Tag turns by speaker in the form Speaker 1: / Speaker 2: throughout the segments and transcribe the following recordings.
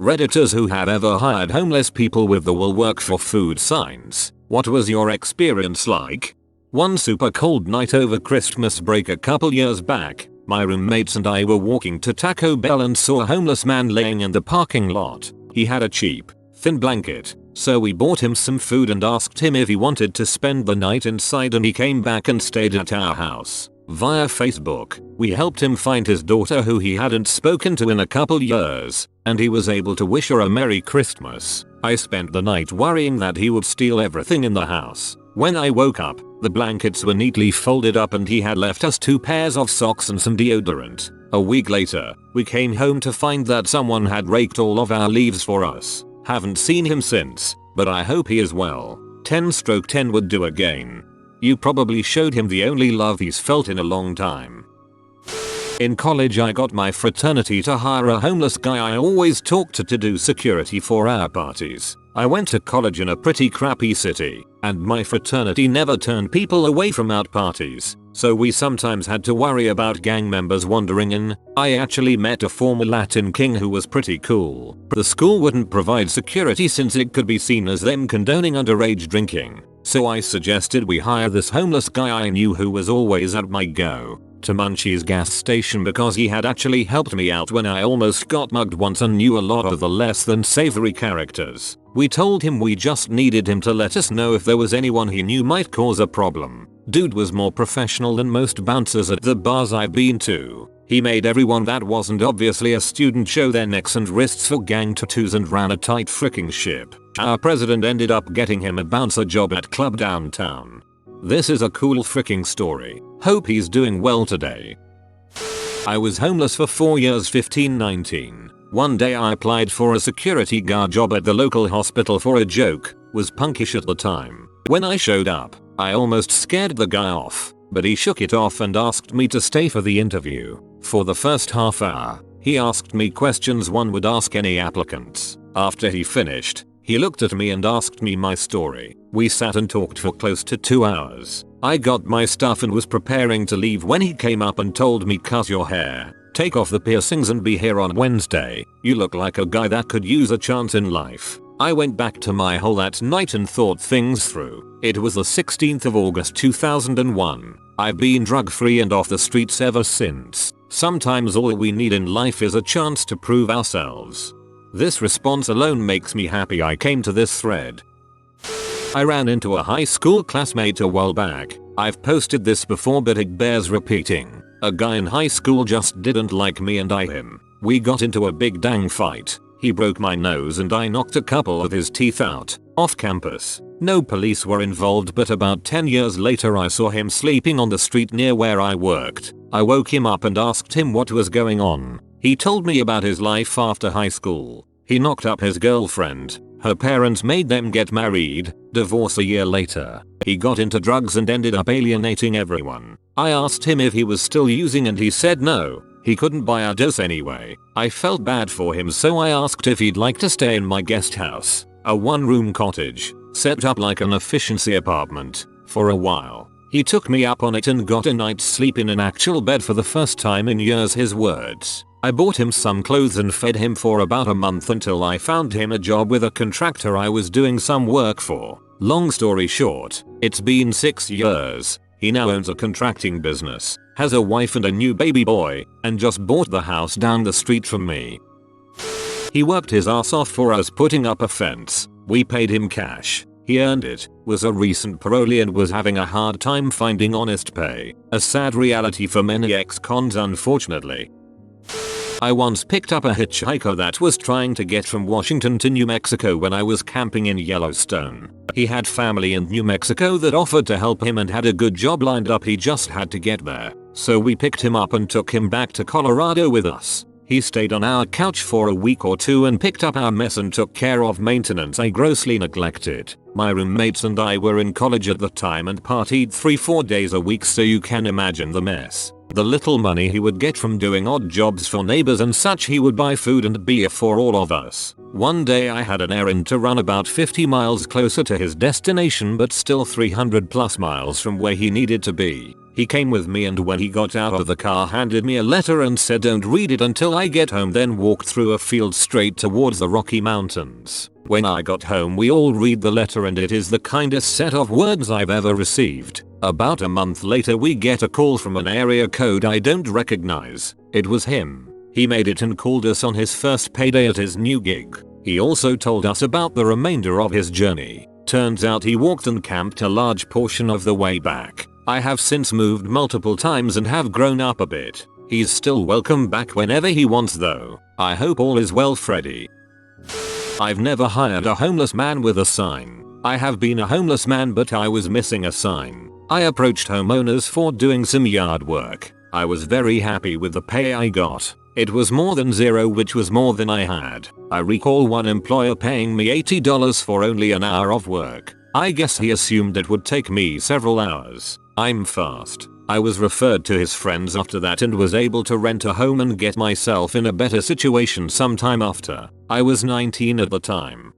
Speaker 1: Redditors who have ever hired homeless people with the "will work for food" signs, what was your experience like? One super cold night over Christmas break a couple years back, my roommates and I were walking to Taco Bell and saw a homeless man laying in the parking lot. He had a cheap, thin blanket, so we bought him some food and asked him if he wanted to spend the night inside, and he came back and stayed at our house. Via Facebook, we helped him find his daughter who he hadn't spoken to in a couple years, and he was able to wish her a Merry Christmas. I spent the night worrying that he would steal everything in the house. When I woke up, the blankets were neatly folded up and he had left us 2 pairs of socks and some deodorant. A week later, we came home to find that someone had raked all of our leaves for us. Haven't seen him since, but I hope he is well. 10/10 would do again. You probably showed him the only love he's felt in a long time. In college I got my fraternity to hire a homeless guy I always talked to do security for our parties. I went to college in a pretty crappy city, and my fraternity never turned people away from out parties, so we sometimes had to worry about gang members wandering in. I actually met a former Latin king who was pretty cool. The school wouldn't provide security since it could be seen as them condoning underage drinking, so I suggested we hire this homeless guy I knew who was always at my go-to Munchie's gas station because he had actually helped me out when I almost got mugged once and knew a lot of the less than savory characters. We told him we just needed him to let us know if there was anyone he knew might cause a problem. Dude was more professional than most bouncers at the bars I've been to. He made everyone that wasn't obviously a student show their necks and wrists for gang tattoos and ran a tight freaking ship. Our president ended up getting him a bouncer job at club downtown. This is a cool freaking story. Hope he's doing well today. I was homeless for 4 years 15-19. One day I applied for a security guard job at the local hospital for a joke, was punkish at the time. When I showed up, I almost scared the guy off, but he shook it off and asked me to stay for the interview. For the first half hour, he asked me questions one would ask any applicants. After he finished, he looked at me and asked me my story. We sat and talked for close to 2 hours. I got my stuff and was preparing to leave when he came up and told me, "Cut your hair, take off the piercings and be here on Wednesday. You look like a guy that could use a chance in life." I went back to my hole that night and thought things through. It was the 16th of August 2001. I've been drug-free and off the streets ever since. Sometimes all we need in life is a chance to prove ourselves. This response alone makes me happy I came to this thread. I ran into a high school classmate a while back. I've posted this before but it bears repeating. A guy in high school just didn't like me and I him. We got into a big dang fight. He broke my nose and I knocked a couple of his teeth out, off campus. No police were involved, but about 10 years later I saw him sleeping on the street near where I worked. I woke him up and asked him what was going on. He told me about his life after high school. He knocked up his girlfriend. Her parents made them get married, divorce a year later. He got into drugs and ended up alienating everyone. I asked him if he was still using and he said no. He couldn't buy a dose anyway. I felt bad for him, so I asked if he'd like to stay in my guest house, a 1-room cottage, set up like an efficiency apartment, for a while. He took me up on it and got a night's sleep in an actual bed for the first time in years, his words. I bought him some clothes and fed him for about a month until I found him a job with a contractor I was doing some work for. Long story short, it's been 6 years. He now owns a contracting business, has a wife and a new baby boy, and just bought the house down the street from me. He worked his ass off for us putting up a fence. We paid him cash. He earned it, was a recent parolee and was having a hard time finding honest pay. A sad reality for many ex-cons, unfortunately. I once picked up a hitchhiker that was trying to get from Washington to New Mexico when I was camping in Yellowstone. He had family in New Mexico that offered to help him and had a good job lined up, he just had to get there. So we picked him up and took him back to Colorado with us. He stayed on our couch for a week or two and picked up our mess and took care of maintenance I grossly neglected. My roommates and I were in college at the time and partied 3-4 days a week, so you can imagine the mess. The little money he would get from doing odd jobs for neighbors and such, he would buy food and beer for all of us. One day I had an errand to run about 50 miles closer to his destination but still 300 plus miles from where he needed to be. He came with me and when he got out of the car handed me a letter and said don't read it until I get home, then walked through a field straight towards the Rocky Mountains. When I got home we all read the letter and it is the kindest set of words I've ever received. About a month later we get a call from an area code I don't recognize. It was him. He made it and called us on his first payday at his new gig. He also told us about the remainder of his journey. Turns out he walked and camped a large portion of the way back. I have since moved multiple times and have grown up a bit. He's still welcome back whenever he wants though. I hope all is well, Freddy. I've never hired a homeless man with a sign. I have been a homeless man but I was missing a sign. I approached homeowners for doing some yard work. I was very happy with the pay I got. It was more than zero, which was more than I had. I recall one employer paying me $80 for only an hour of work. I guess he assumed it would take me several hours. I'm fast. I was referred to his friends after that and was able to rent a home and get myself in a better situation sometime after. I was 19 at the time.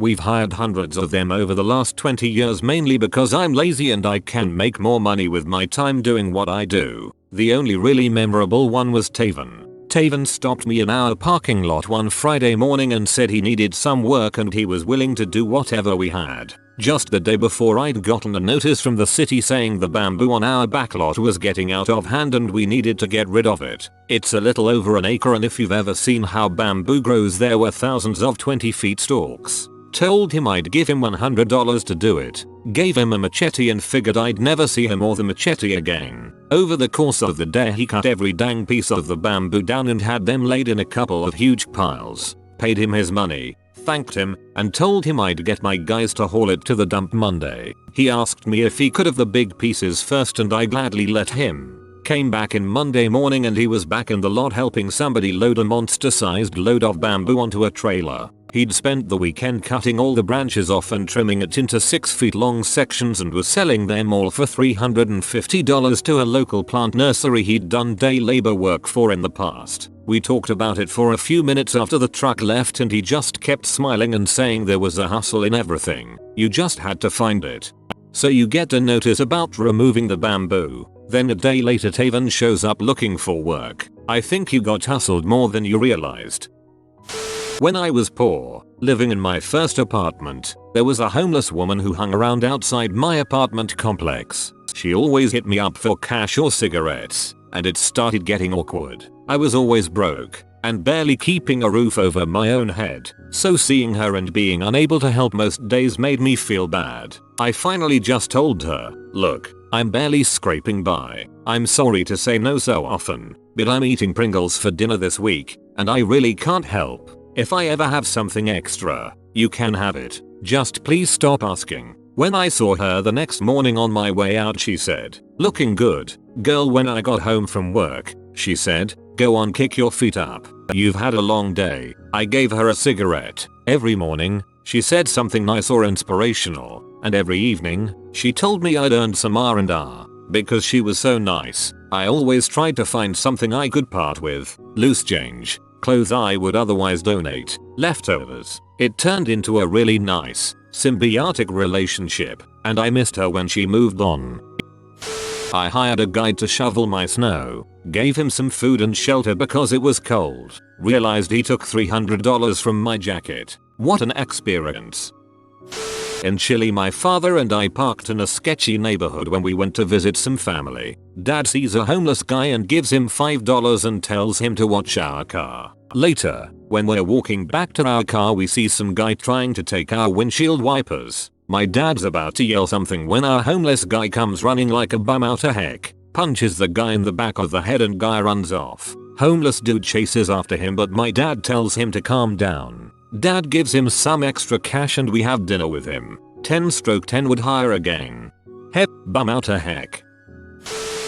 Speaker 1: We've hired hundreds of them over the last 20 years mainly because I'm lazy and I can make more money with my time doing what I do. The only really memorable one was Taven. Taven stopped me in our parking lot one Friday morning and said he needed some work and he was willing to do whatever we had. Just the day before I'd gotten a notice from the city saying the bamboo on our backlot was getting out of hand and we needed to get rid of it. It's a little over an acre and if you've ever seen how bamboo grows there were thousands of 20 feet stalks. Told him I'd give him $100 to do it. Gave him a machete and figured I'd never see him or the machete again. Over the course of the day he cut every dang piece of the bamboo down and had them laid in a couple of huge piles. Paid him his money, thanked him, and told him I'd get my guys to haul it to the dump Monday. He asked me if he could have the big pieces first and I gladly let him. Came back in Monday morning and he was back in the lot helping somebody load a monster-sized load of bamboo onto a trailer. He'd spent the weekend cutting all the branches off and trimming it into 6 feet long sections and was selling them all for $350 to a local plant nursery he'd done day labor work for in the past. We talked about it for a few minutes after the truck left and he just kept smiling and saying there was a hustle in everything. You just had to find it. So you get a notice about removing the bamboo. Then a day later Taven shows up looking for work. I think you got hustled more than you realized. When I was poor, living in my first apartment, there was a homeless woman who hung around outside my apartment complex. She always hit me up for cash or cigarettes, and it started getting awkward. I was always broke, and barely keeping a roof over my own head, so seeing her and being unable to help most days made me feel bad. I finally just told her, look, I'm barely scraping by. I'm sorry to say no so often, but I'm eating Pringles for dinner this week, and I really can't help. If I ever have something extra, you can have it. Just please stop asking. When I saw her the next morning on my way out she said, looking good, girl. When I got home from work, she said, go on, kick your feet up. You've had a long day. I gave her a cigarette. Every morning, she said something nice or inspirational, and every evening, she told me I'd earned some R&R. Because she was so nice, I always tried to find something I could part with, loose change, clothes I would otherwise donate, leftovers. It turned into a really nice, symbiotic relationship, and I missed her when she moved on. I hired a guy to shovel my snow, gave him some food and shelter because it was cold, realized he took $300 from my jacket. What an experience. In Chile, my father and I parked in a sketchy neighborhood when we went to visit some family. Dad sees a homeless guy and gives him $5 and tells him to watch our car. Later, when we're walking back to our car, we see some guy trying to take our windshield wipers. My dad's about to yell something when our homeless guy comes running like a bum out of heck, punches the guy in the back of the head and guy runs off. Homeless dude chases after him, but my dad tells him to calm down. Dad gives him some extra cash and we have dinner with him. 10/10 would hire again. Hep, bum out a heck.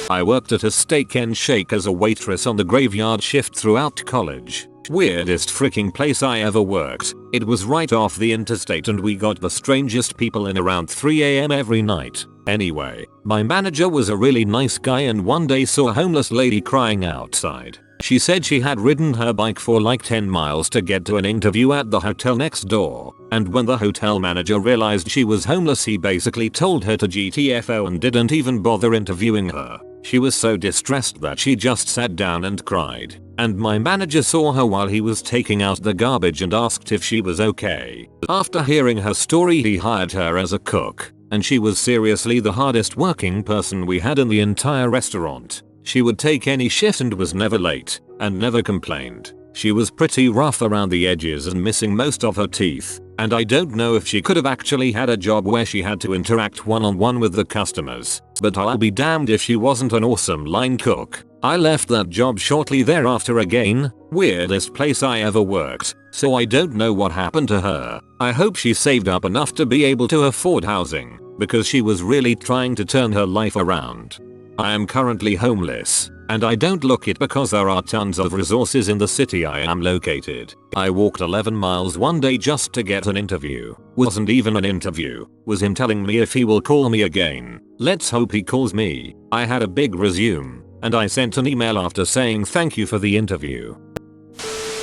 Speaker 1: I worked at a steak and shake as a waitress on the graveyard shift throughout college. Weirdest freaking place I ever worked. It was right off the interstate and we got the strangest people in around 3 AM every night. Anyway, my manager was a really nice guy and one day saw a homeless lady crying outside. She said she had ridden her bike for like 10 miles to get to an interview at the hotel next door, and when the hotel manager realized she was homeless he basically told her to GTFO and didn't even bother interviewing her. She was so distressed that she just sat down and cried, and my manager saw her while he was taking out the garbage and asked if she was okay. After hearing her story he hired her as a cook, and she was seriously the hardest working person we had in the entire restaurant. She would take any shift and was never late, and never complained. She was pretty rough around the edges and missing most of her teeth, and I don't know if she could have actually had a job where she had to interact one-on-one with the customers, but I'll be damned if she wasn't an awesome line cook. I left that job shortly thereafter again, weirdest place I ever worked, so I don't know what happened to her. I hope she saved up enough to be able to afford housing, because she was really trying to turn her life around. I am currently homeless, and I don't look it because there are tons of resources in the city I am located. I walked 11 miles one day just to get an interview. Wasn't even an interview, was him telling me if he will call me again. Let's hope he calls me. I had a big resume, and I sent an email after saying thank you for the interview.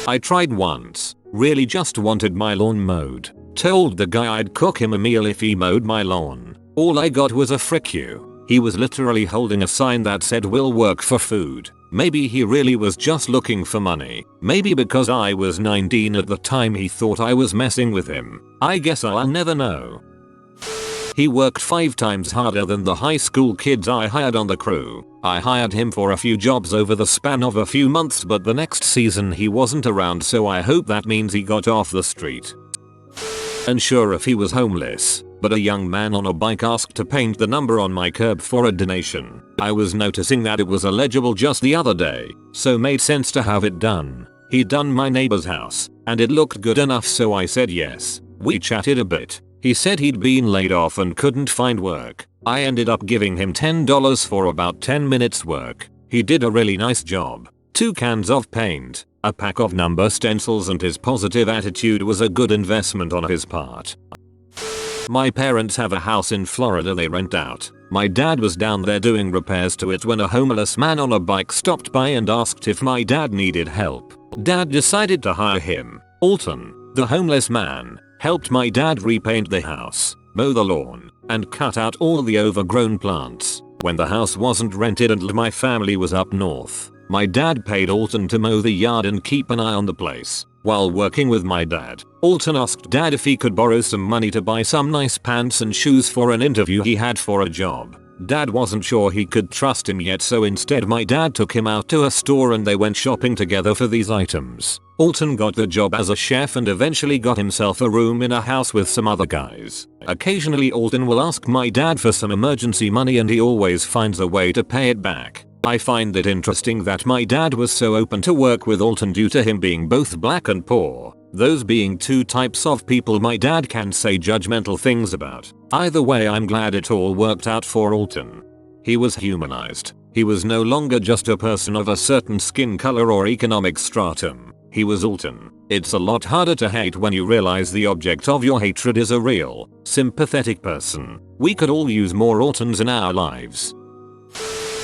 Speaker 1: I tried once, really just wanted my lawn mowed. Told the guy I'd cook him a meal if he mowed my lawn. All I got was a frick you. He was literally holding a sign that said "Will work for food." Maybe he really was just looking for money. Maybe because I was 19 at the time he thought I was messing with him. I guess I'll never know. He worked 5 times harder than the high school kids I hired on the crew. I hired him for a few jobs over the span of a few months, but the next season he wasn't around, so I hope that means he got off the street. Unsure if he was homeless, but a young man on a bike asked to paint the number on my curb for a donation. I was noticing that it was illegible just the other day, so made sense to have it done. He'd done my neighbor's house, and it looked good enough, so I said yes. We chatted a bit. He said he'd been laid off and couldn't find work. I ended up giving him $10 for about 10 minutes work. He did a really nice job. 2 cans of paint, a pack of number stencils, and his positive attitude was a good investment on his part. My parents have a house in Florida they rent out. My dad was down there doing repairs to it when a homeless man on a bike stopped by and asked if my dad needed help. Dad decided to hire him. Alton, the homeless man, helped my dad repaint the house, mow the lawn, and cut out all the overgrown plants. When the house wasn't rented and my family was up north, my dad paid Alton to mow the yard and keep an eye on the place. While working with my dad, Alton asked Dad if he could borrow some money to buy some nice pants and shoes for an interview he had for a job. Dad wasn't sure he could trust him yet, so instead my dad took him out to a store and they went shopping together for these items. Alton got the job as a chef and eventually got himself a room in a house with some other guys. Occasionally Alton will ask my dad for some emergency money and he always finds a way to pay it back. I find it interesting that my dad was so open to work with Alton due to him being both black and poor, those being 2 types of people my dad can say judgmental things about. Either way, I'm glad it all worked out for Alton. He was humanized. He was no longer just a person of a certain skin color or economic stratum. He was Alton. It's a lot harder to hate when you realize the object of your hatred is a real, sympathetic person. We could all use more Altons in our lives.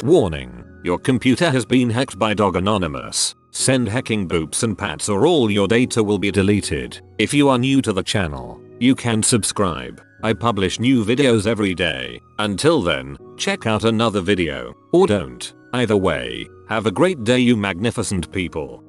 Speaker 1: Warning. Your computer has been hacked by Dog Anonymous. Send hacking boops and pats or all your data will be deleted. If you are new to the channel, you can subscribe. I publish new videos every day. Until then, check out another video, or don't. Either way, have a great day you magnificent people.